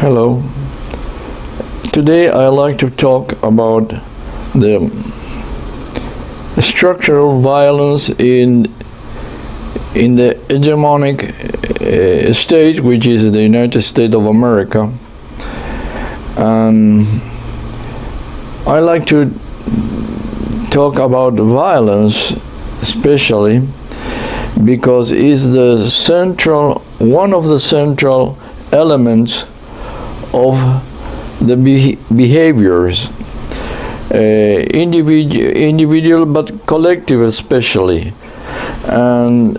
Hello. Today I like to talk about the structural violence in the hegemonic state, which is the United States of America. And I like to talk about violence especially because it's one of the central elements of the behaviors, individual but collective especially, and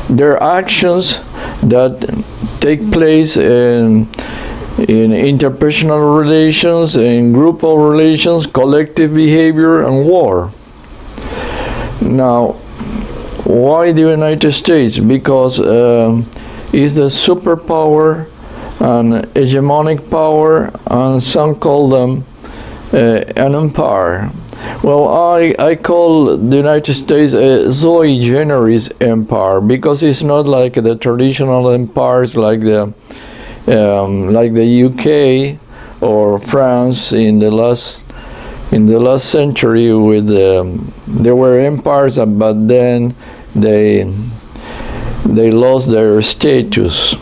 their actions that take place in interpersonal relations, in group of relations, collective behavior, and war. Now, why the United States? Because is the superpower and hegemonic power, and some call them an empire. Well, I call the United States a sui generis empire because it's not like the traditional empires like the UK or France in the last century. With there were empires, but then they lost their status.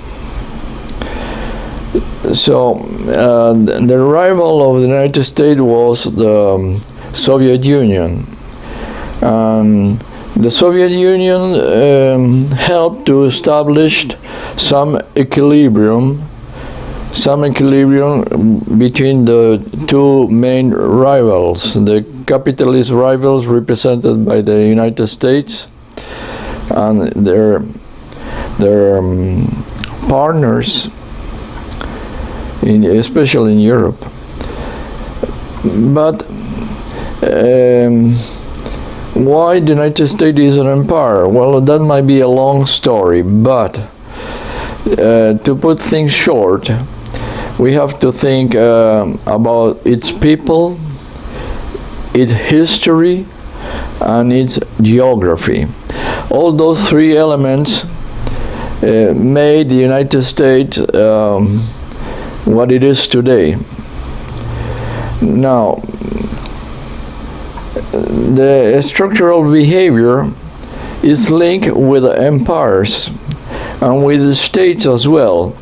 So the rival of the United States was the Soviet Union, and the Soviet Union helped to establish some equilibrium between the two main rivals, the capitalist rivals represented by the United States and their partners, especially in Europe. But why the United States is an empire? Well, that might be a long story, but to put things short, we have to think about its people, its history, and its geography. All those three elements made the United States what it is today. Now, the structural behavior is linked with empires and with states as well,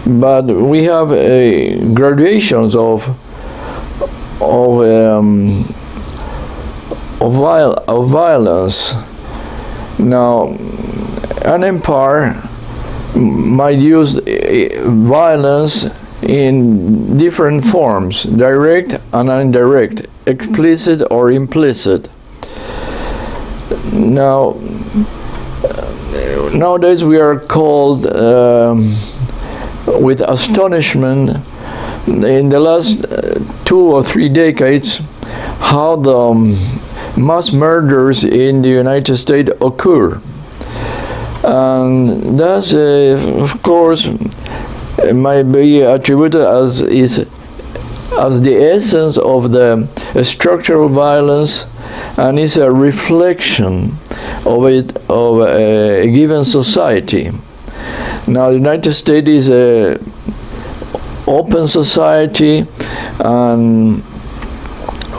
but we have graduations of violence. Now, an empire might use violence in different forms, direct and indirect, explicit or implicit. Now, nowadays we are called with astonishment in the last 2 or 3 decades how the mass murders in the United States occur. And that's, of course, might be attributed as the essence of the structural violence, and is a reflection of a given society. Now, the United States is an open society, and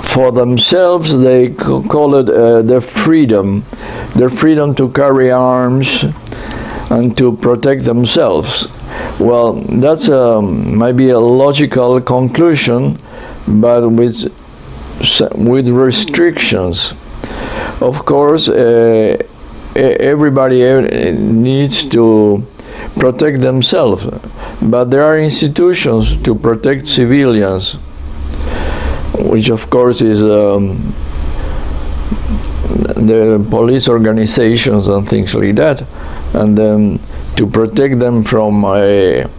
for themselves they call it their freedom to carry arms and to protect themselves. Well, that's might be a logical conclusion, but with restrictions. Of course, everybody needs to protect themselves, but there are institutions to protect civilians, which of course is the police organizations and things like that, and then to protect them from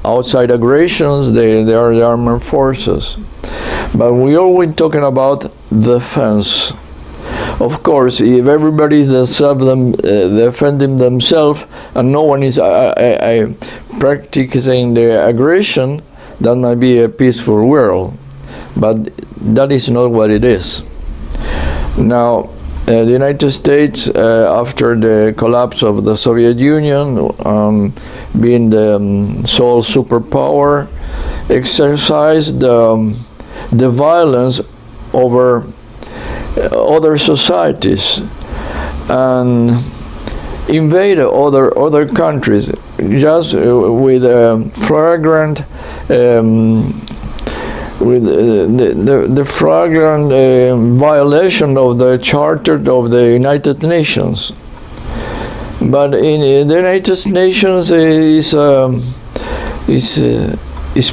outside aggressions, they are the armed forces. But we always talking about defense. Of course, if everybody is defending themselves and no one is practicing the aggression, that might be a peaceful world. But that is not what it is. Now, the United States, after the collapse of the Soviet Union, being the sole superpower, exercised the violence over other societies and invaded other countries just with flagrant the flagrant violation of the Charter of the United Nations. But in the United Nations is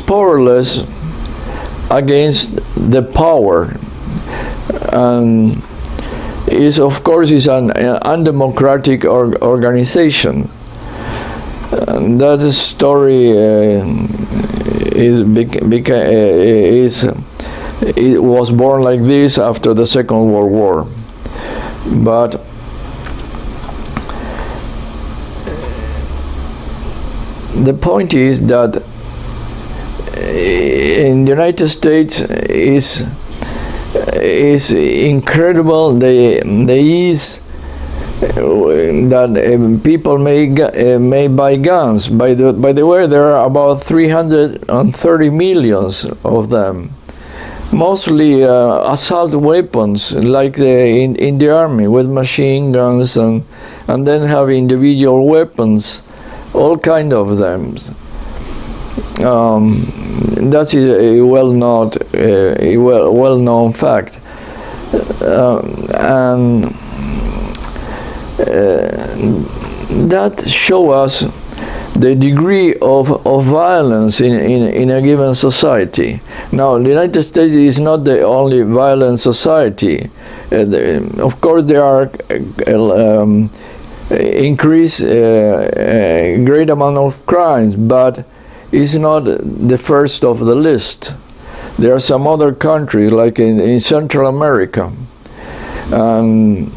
powerless against the power, and is of course an undemocratic organization. And that story it was born like this after the Second World War. But the point is that in the United States is incredible the ease that people may buy guns. By the way, there are about 330 millions of them, mostly assault weapons, like in the army, with machine guns, and then have individual weapons, all kind of them. That's a well-known fact, and that show us the degree of violence in a given society. Now, the United States is not the only violent society. Of course, there are increased great amount of crimes, but it's not the first of the list. There are some other countries, like in Central America, and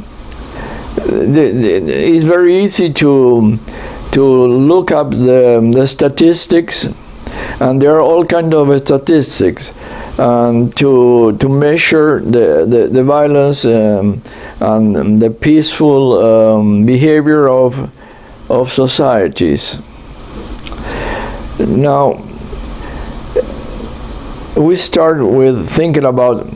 it's very easy to look up the statistics, and there are all kinds of statistics, and to measure the violence and the peaceful behavior of societies. Now, we start with thinking about,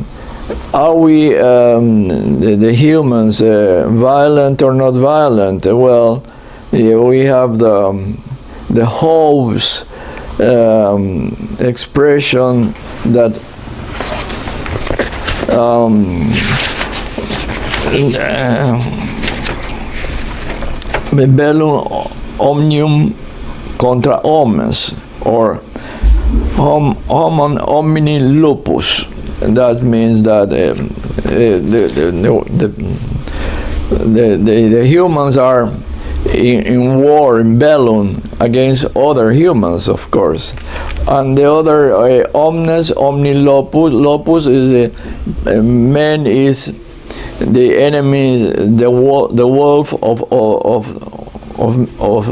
are we the humans violent or not violent? Well, yeah, we have the Hobbes expression that bellum omnium contra omnes, or homo homini lupus. That means that the humans are in war, in bellum, against other humans, of course. And the other, omnes, omni lopus, is man is the enemy, the wolf of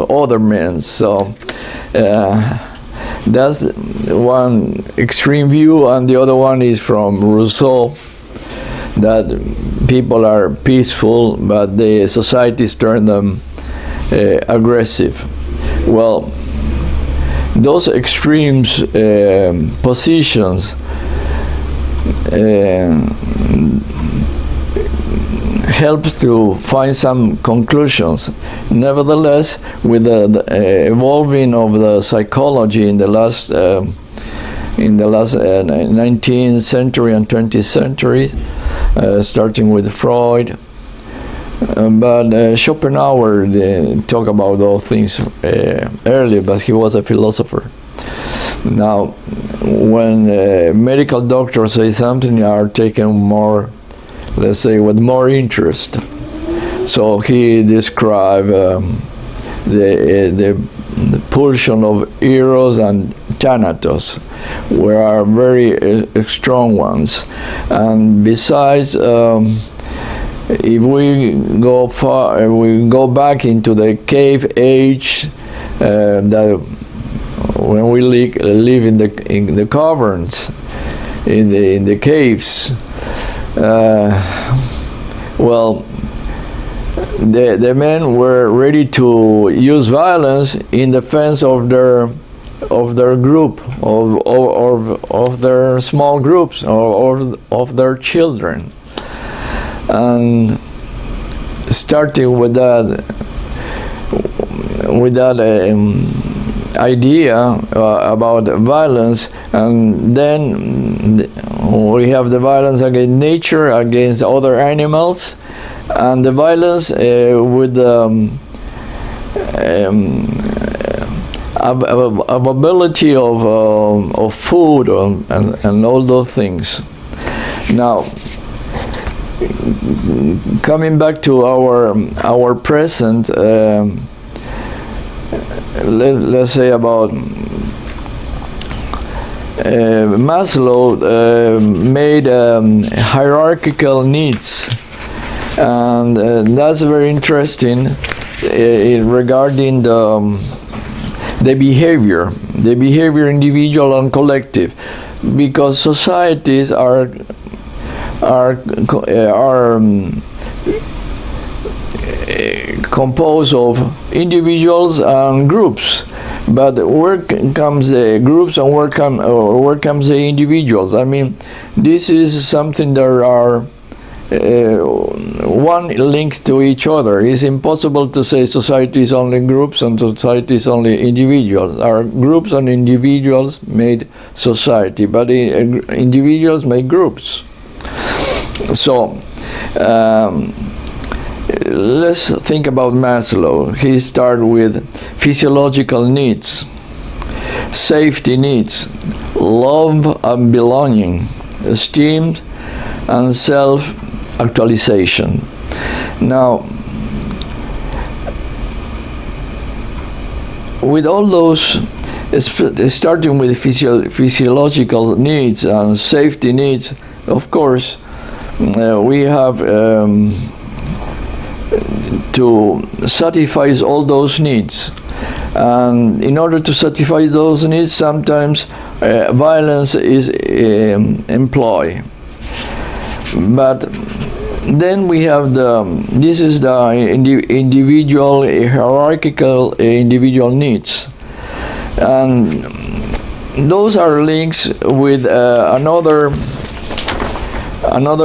other men. So that's one extreme view, and the other one is from Rousseau, that people are peaceful, but the societies turn them aggressive. Well, those extremes positions help to find some conclusions. Nevertheless, with the evolving of the psychology in the last 19th century and 20th century, starting with Freud, but Schopenhauer talked about all things earlier, but he was a philosopher. Now, when medical doctors say something, are taken more, let's say, with more interest. So he described the pulsion of Eros and Thanatos, where are very strong ones. And besides, if we go far, we go back into the cave age, that when we live in the caverns, in the caves. Well, the men were ready to use violence in defense of their group, of their small groups, or of their children. And starting with that idea about violence, and then we have the violence against nature, against other animals, and the violence with availability of food and all those things. Now, coming back to our present, let's say about Maslow made hierarchical needs, and that's very interesting regarding the behavior individual and collective, because societies are composed of individuals and groups, but where comes the groups and where comes the individuals? I mean, this is something that are one linked to each other. It's impossible to say society is only groups and society is only individuals. Our groups and individuals made society, but individuals make groups. So let's think about Maslow. He started with physiological needs, safety needs, love and belonging, esteem and self-actualization. Now, with all those, starting with physiological needs and safety needs, of course, we have to satisfy all those needs, and in order to satisfy those needs, sometimes violence is employed. But then we have this is the individual hierarchical individual needs, and those are links with another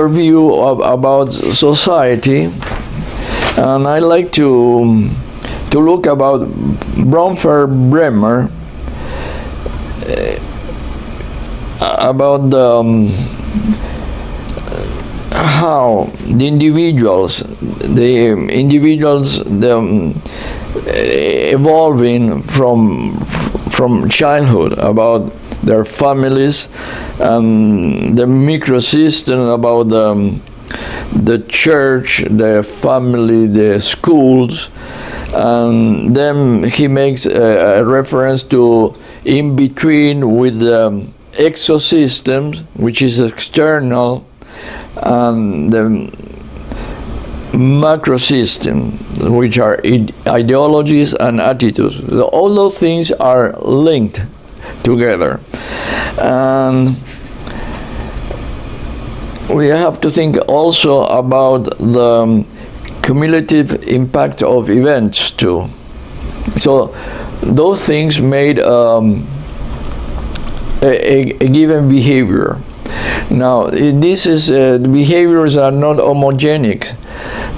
view about society. And I like to look about Bremer about how the individuals evolving from childhood, about their families, and the microsystem about the church, the family, the schools, and then he makes a reference to in between with the exosystems, which is external, and the macrosystem, which are ideologies and attitudes. All those things are linked together, and we have to think also about the cumulative impact of events too. So those things made a given behavior. Now, this is the behaviors are not homogenic,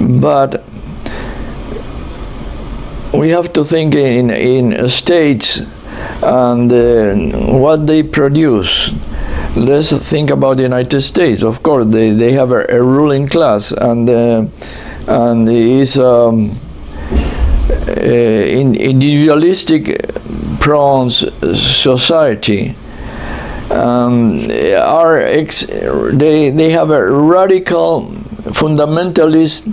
but we have to think in states and what they produce. Let's think about the United States. Of course, they have a ruling class, and is individualistic prone society. They have a radical fundamentalist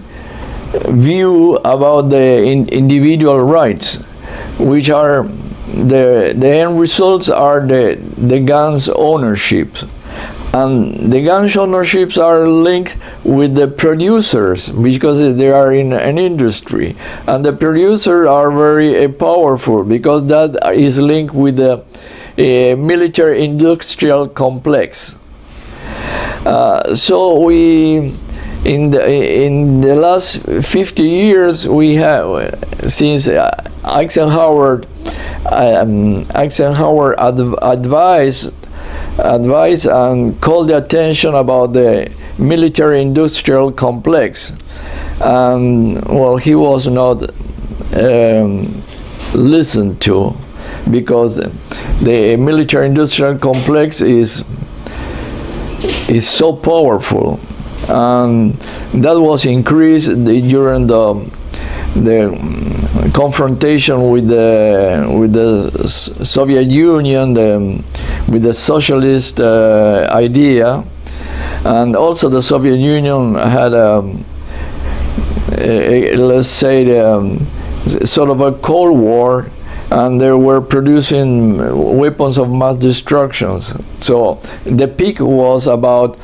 view about the individual rights, which are the end results are the guns ownership, and the guns ownerships are linked with the producers because they are in an industry, and the producers are very powerful because that is linked with the military industrial complex. So we in the last 50 years, we have, since Eisenhower advised and called the attention about the military-industrial complex, and well, he was not listened to, because the military-industrial complex is so powerful, and that was increased during the confrontation with the Soviet Union, with the socialist idea, and also the Soviet Union had let's say sort of a Cold War, and they were producing weapons of mass destruction. So the peak was about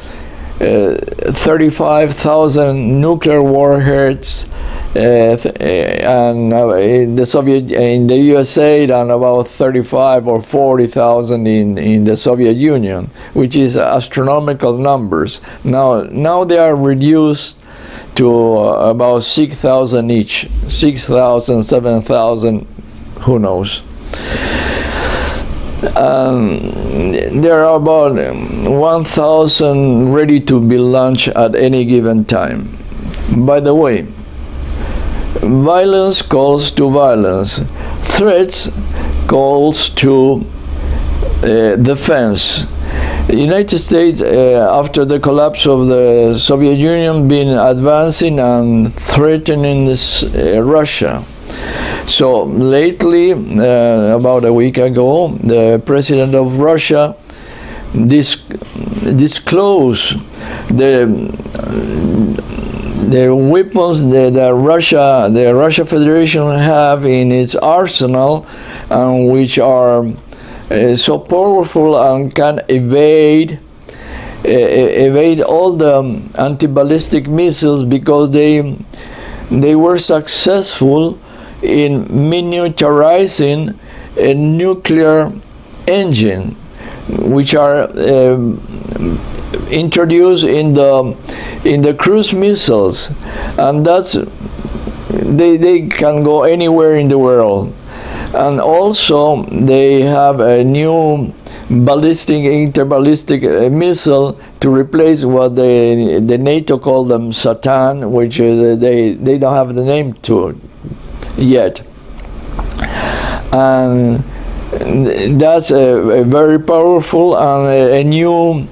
35,000 nuclear warheads, and in the USA, and about 35 or 40,000 in the Soviet Union, which is astronomical numbers. Now they are reduced to about 6,000 each, 6,000, 7,000, who knows. There are about 1,000 ready to be launched at any given time. By the way, violence calls to violence. Threats calls to defense. The United States, after the collapse of the Soviet Union, been advancing and threatening Russia. So lately, about a week ago, the president of Russia disclosed the weapons that the Russia Federation have in its arsenal, and which are so powerful and can evade all the anti-ballistic missiles, because they were successful in miniaturizing a nuclear engine, which are introduced in the cruise missiles, and they can go anywhere in the world. And also they have a new interballistic missile to replace what the NATO call them Satan, which they don't have the name to it yet. And that's a very powerful and a new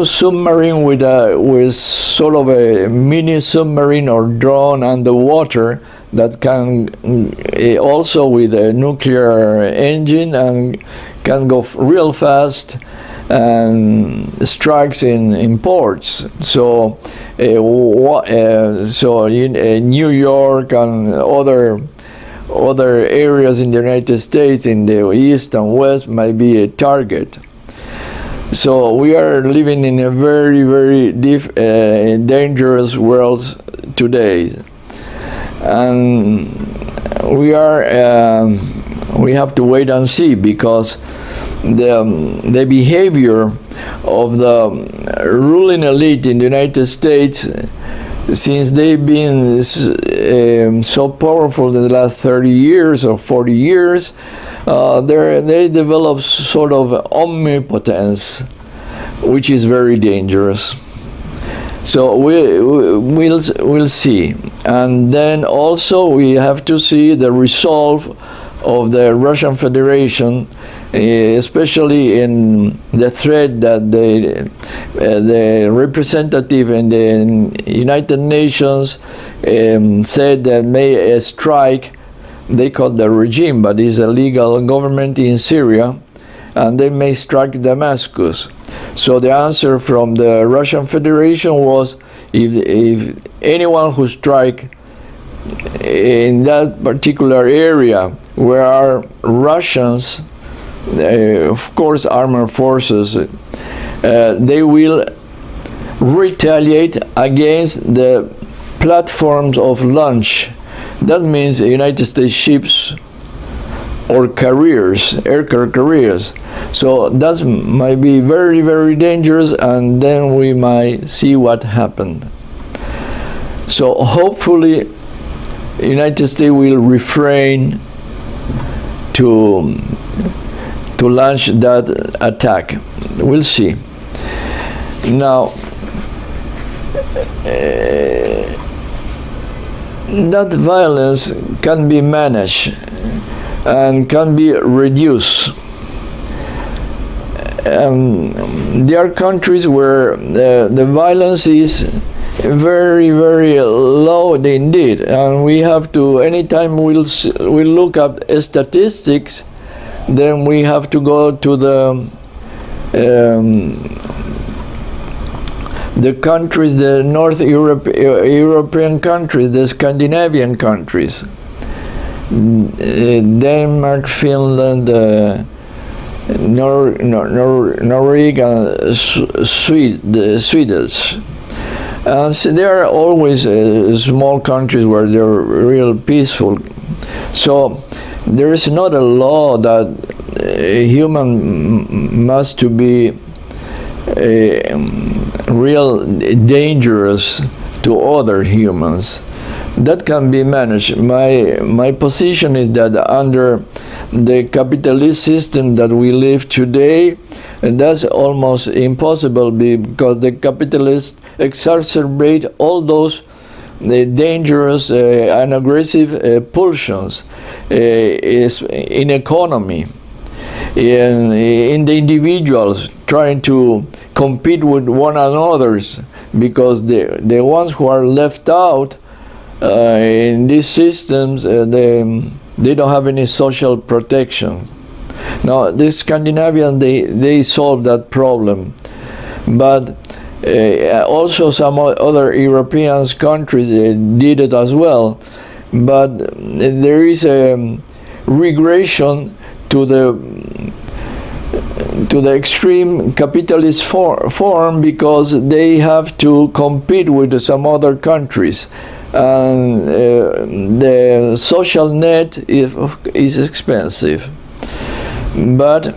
submarine with sort of a mini submarine or drone underwater that can also with a nuclear engine and can go real fast and strikes in ports. So New York and other areas in the United States in the east and west might be a target. So we are living in a very, very dangerous world today, and we have to wait and see, because the behavior of the ruling elite in the United States, since they've been so powerful in the last 30 years or 40 years, they develop sort of omnipotence, which is very dangerous. So we'll see. And then also we have to see the resolve of the Russian Federation, especially in the threat that the representative in the United Nations said that may strike. They call the regime, but it's a legal government in Syria, and they may strike Damascus. So the answer from the Russian Federation was, if anyone who strike in that particular area where are Russians, of course armed forces, they will retaliate against the platforms of launch. That means United States ships or carriers, aircraft carriers. So that might be very, very dangerous, and then we might see what happened. So hopefully United States will refrain to launch that attack. We'll see. Now, that violence can be managed and can be reduced. There are countries where the violence is very, very low indeed, and we have to, anytime we'll look at statistics, then we have to go to the countries, the North European countries, the Scandinavian countries, Denmark, Finland, Norway, Swedish. And so there are always small countries where they're real peaceful. So there is not a law that human must to be real dangerous to other humans. That can be managed. My position is that under the capitalist system that we live today, and that's almost impossible because the capitalists exacerbate all those dangerous and aggressive pulsions is in economy, in the individuals trying to compete with one another, because the ones who are left out in these systems, they don't have any social protection. Now, the Scandinavians, they solved that problem, but also some other European countries did it as well. But there is a regression to the extreme capitalist form because they have to compete with some other countries. And the social net is expensive, but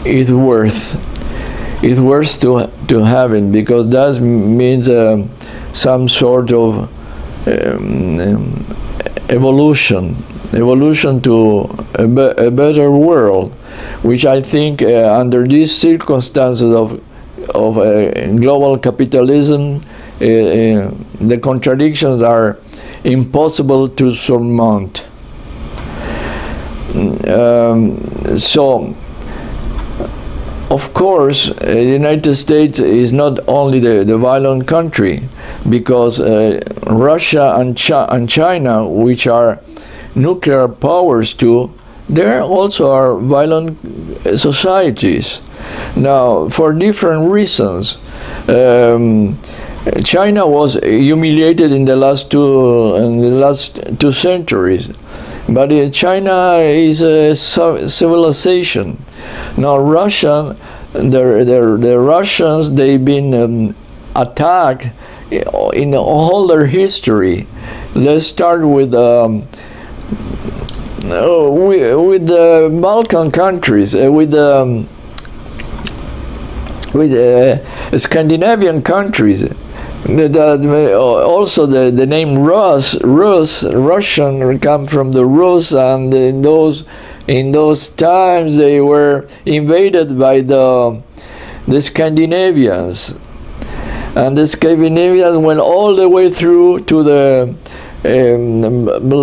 it's worth to have it, because that means some sort of evolution to a better world, which I think under these circumstances of global capitalism, the contradictions are impossible to surmount. So, of course, the United States is not only the violent country, because Russia and China, which are nuclear powers too, there also are violent societies. Now, for different reasons. China was humiliated in the last two centuries, but China is a civilization. Now, the Russians, they've been attacked in all their history. Let's start with the Balkan countries, with Scandinavian countries. Also, the name Russian come from the Rus, and in those times they were invaded by the Scandinavians, and the Scandinavians went all the way through to the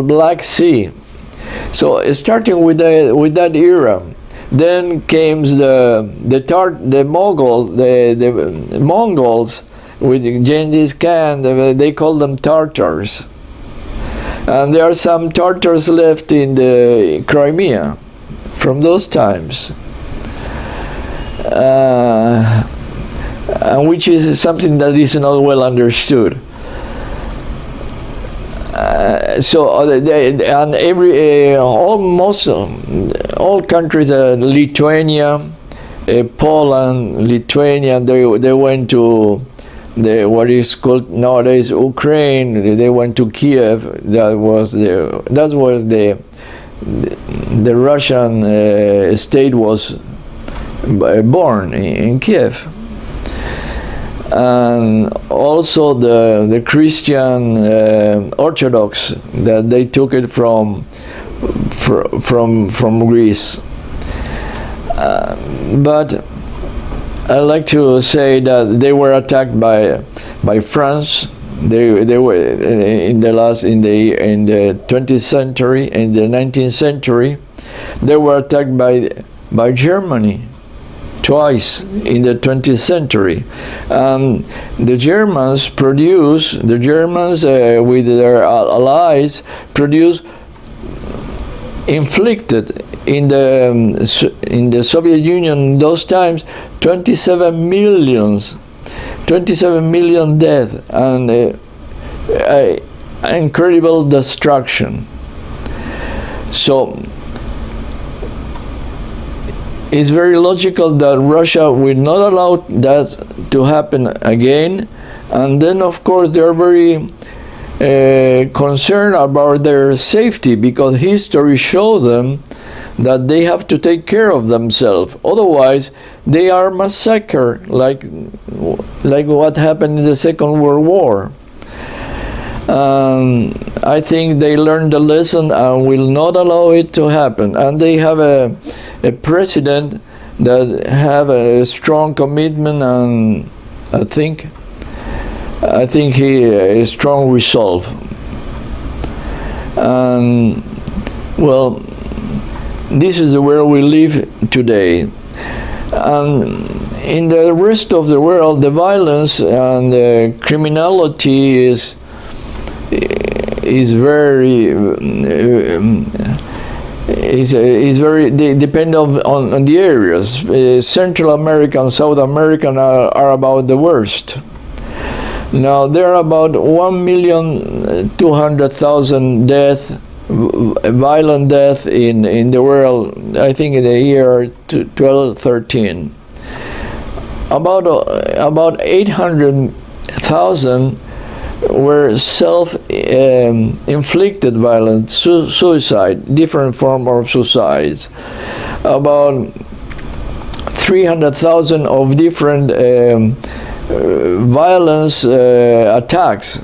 Black Sea. So starting with that era, then came the Mongols with Genghis Khan. They call them Tartars, and there are some Tartars left in the Crimea from those times, and which is something that is not well understood. And almost all countries, Lithuania, Poland, Lithuania, they went to what is called nowadays Ukraine. They went to Kiev. That was the Russian state was born in Kiev. and also the Christian Orthodox, that they took it from Greece. But I like to say that they were attacked by France. They were in the 20th century, in the 19th century. They were attacked by Germany twice in the 20th century. The Germans with their allies inflicted in the Soviet Union in those times 27 million deaths and incredible destruction. So it's very logical that Russia will not allow that to happen again, and then of course they are very concerned about their safety, because history shows them that they have to take care of themselves. Otherwise, they are massacred, like what happened in the Second World War. I think they learned the lesson and will not allow it to happen. And they have a president that have a strong commitment, and I think he a strong resolve. And well, this is where we live today. And in the rest of the world, the violence and the criminality is very depend on the areas. Central America and South America are about the worst. Now there are about 1,200,000 deaths, violent death in the world, I think in the year 1213. About 800,000 were self-inflicted violence, suicide, different form of suicides. About 300,000 of different violence attacks.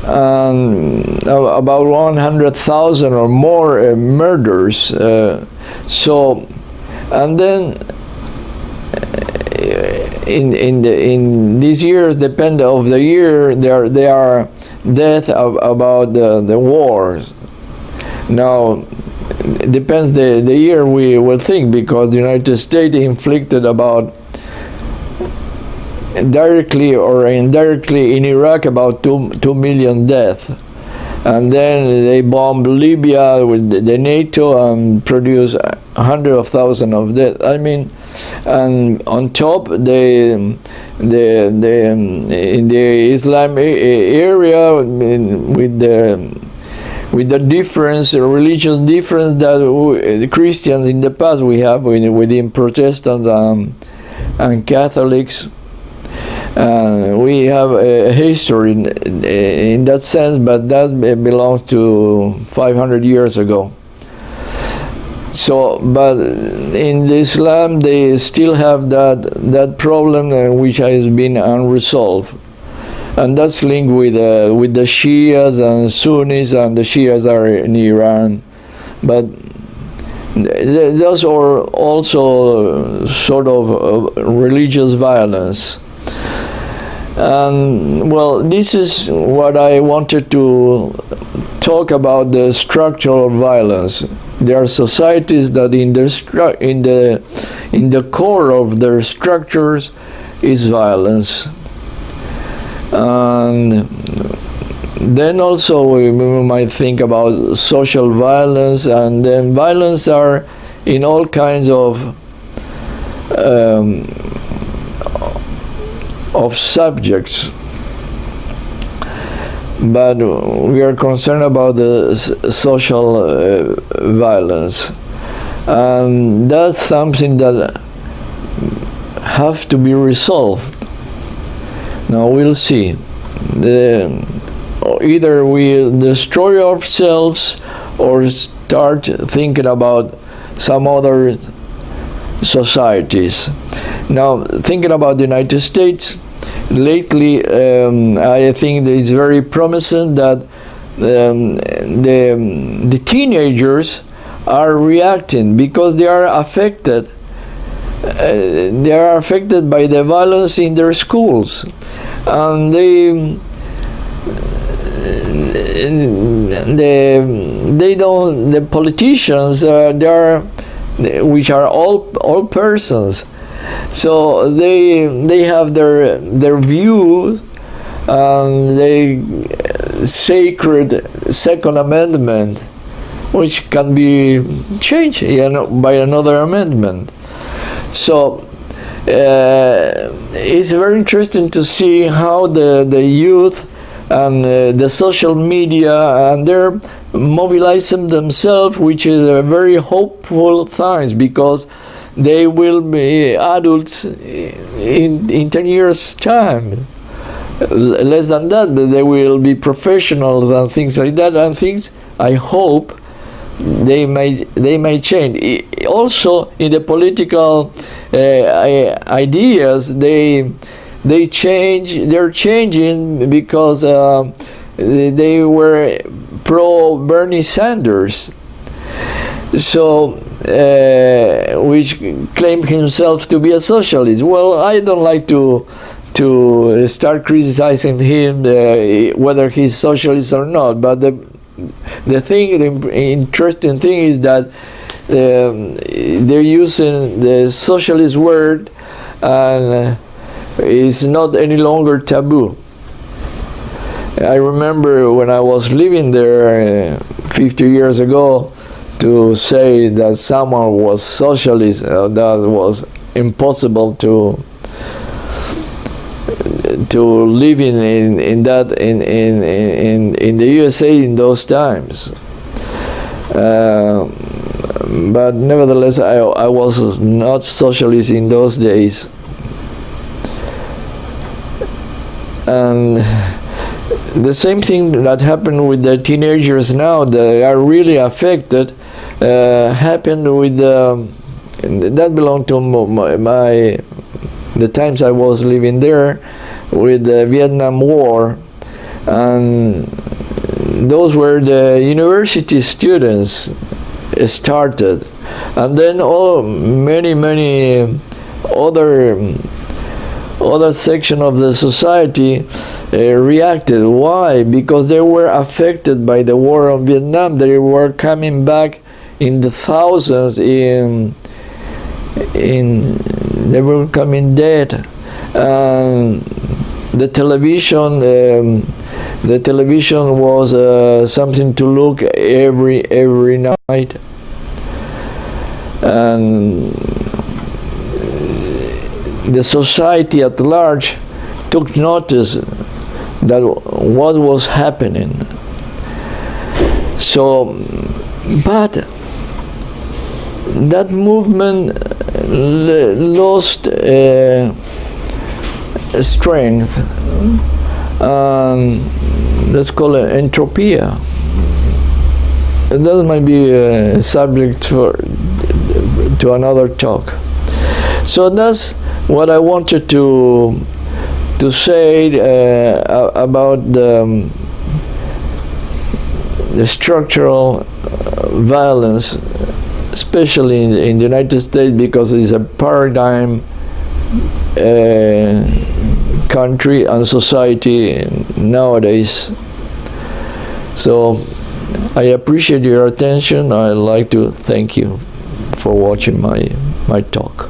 About 100,000 or more murders. And then in these years, depend of the year, there are death about the wars. Now, it depends the year we will think, because the United States inflicted about directly or indirectly in Iraq about 2 million deaths, and then they bombed Libya with the NATO and produced hundreds of thousands of deaths. I mean, and on top, in the Islam area, with the difference, religious difference that the Christians in the past we have within Protestants and Catholics. We have a history in that sense, but that belongs to 500 years ago. So, but in Islam, they still have that problem which has been unresolved, and that's linked with the Shias and Sunnis, and the Shias are in Iran, but those are also sort of religious violence. And well, this is what I wanted to talk about, the structural violence. There are societies that in the core of their structures is violence. And then also we might think about social violence, and then violence are in all kinds of subjects, but we are concerned about the social violence, and that's something that have to be resolved. Now we'll see. Either we destroy ourselves or start thinking about some other societies. Now, thinking about the United States, lately I think that it's very promising that the teenagers are reacting because they are affected. They are affected by the violence in their schools, and they don't. The politicians, which are all persons, so they have their views, and they sacred Second Amendment, which can be changed by another amendment. So it's very interesting to see how the youth and the social media, and they're mobilizing themselves, which is a very hopeful sign, because they will be adults in 10 years' time. Less than that, but they will be professionals and things like that, and things I hope they may change. Also, in the political ideas, they're changing because they were pro Bernie Sanders, so which claimed himself to be a socialist. Well, I don't like to start criticizing him whether he's socialist or not, but the interesting thing is that they're using the socialist word, and it's not any longer taboo. I remember when I was living there 50 years ago, to say that someone was socialist, that was impossible to live in the USA in those times. But nevertheless, I was not socialist in those days. And the same thing that happened with the teenagers now, they are really affected, happened with that belonged to the times I was living there, with the Vietnam War, and those were the university students started, and then many other section of the society reacted. Why? Because they were affected by the war in Vietnam. They were coming back in the thousands. They were coming dead. The television was something to look every night, and the society at large took notice that what was happening. So, but that movement lost strength, let's call it entropia. That might be a subject to another talk. So that's what I wanted to say about the structural violence, especially in the United States, because it's a paradigm country and society nowadays. So I appreciate your attention. I'd like to thank you for watching my talk.